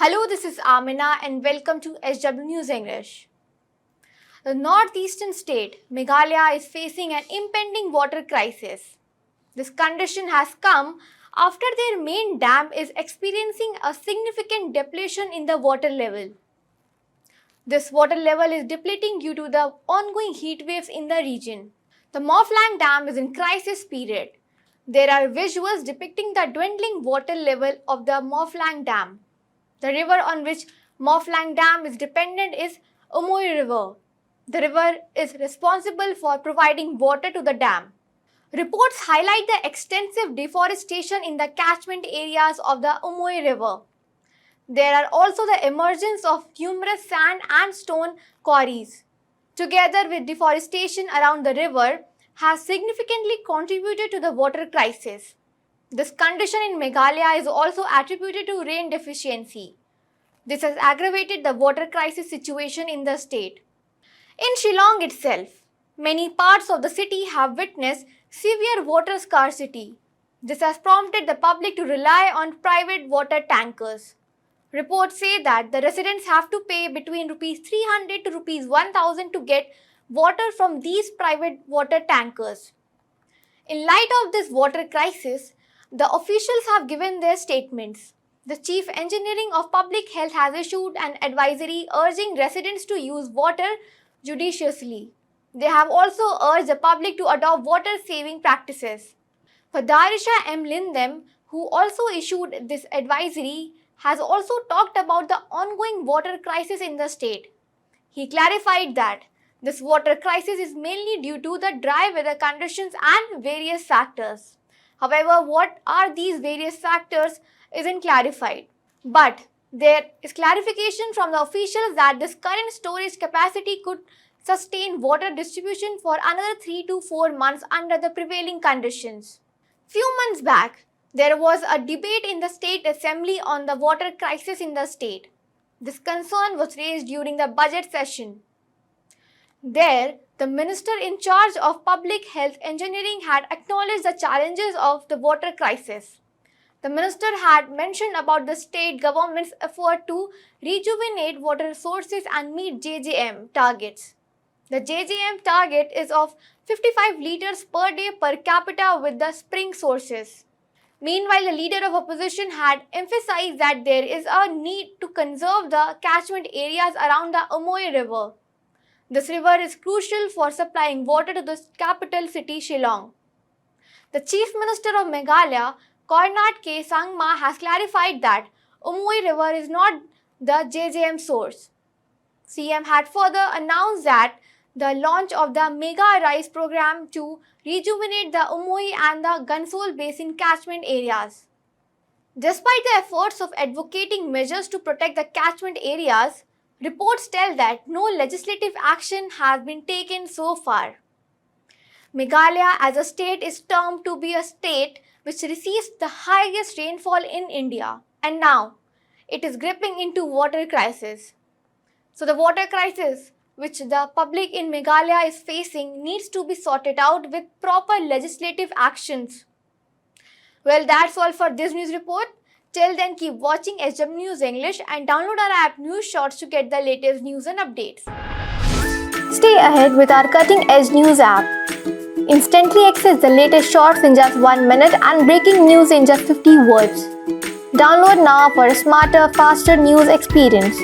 Hello, this is Amina and welcome to SW News English. The northeastern state, Meghalaya, is facing an impending water crisis. This condition has come after their main dam is experiencing a significant depletion in the water level. This water level is depleting due to the ongoing heat waves in the region. The Mawphlang Dam is in crisis period. There are visuals depicting the dwindling water level of the Mawphlang Dam. The river on which Mawphlang Dam is dependent is Umoy River. The river is responsible for providing water to the dam. Reports highlight the extensive deforestation in the catchment areas of the Umoy River. There are also the emergence of numerous sand and stone quarries. Together with deforestation around the river, has significantly contributed to the water crisis. This condition in Meghalaya is also attributed to rain deficiency. This has aggravated the water crisis situation in the state. In Shillong itself, many parts of the city have witnessed severe water scarcity. This has prompted the public to rely on private water tankers. Reports say that the residents have to pay between Rs 300 to Rs 1000 to get water from these private water tankers. In light of this water crisis, the officials have given their statements. The Chief Engineering of Public Health has issued an advisory urging residents to use water judiciously. They have also urged the public to adopt water-saving practices. Padarisha M. Lindem, who also issued this advisory, has also talked about the ongoing water crisis in the state. He clarified that this water crisis is mainly due to the dry weather conditions and various factors. However, what are these various factors isn't clarified. But there is clarification from the officials that this current storage capacity could sustain water distribution for another 3 to 4 months under the prevailing conditions. Few months back, there was a debate in the State Assembly on the water crisis in the state. This concern was raised during the budget session. There, the minister in charge of public health engineering had acknowledged the challenges of the water crisis. The minister had mentioned about the state government's effort to rejuvenate water sources and meet JJM targets. The JJM target is of 55 liters per day per capita with the spring sources. Meanwhile, the leader of opposition had emphasized that there is a need to conserve the catchment areas around the Umoy River. This river is crucial for supplying water to the capital city Shillong. The Chief Minister of Meghalaya, Conrad K. Sangma, has clarified that Umoy River is not the JJM source. CM had further announced that the launch of the Mega Rise program to rejuvenate the Umoy and the Gansol Basin catchment areas. Despite the efforts of advocating measures to protect the catchment areas, reports tell that no legislative action has been taken so far. Meghalaya as a state is termed to be a state which receives the highest rainfall in India, and now it is gripping into water crisis. So the water crisis which the public in Meghalaya is facing needs to be sorted out with proper legislative actions. Well, that's all for this news report. Till then, keep watching SW News English and download our app News Shorts to get the latest news and updates. Stay ahead with our cutting edge news app. Instantly access the latest shorts in just 1 minute and breaking news in just 50 words. Download now for a smarter, faster news experience.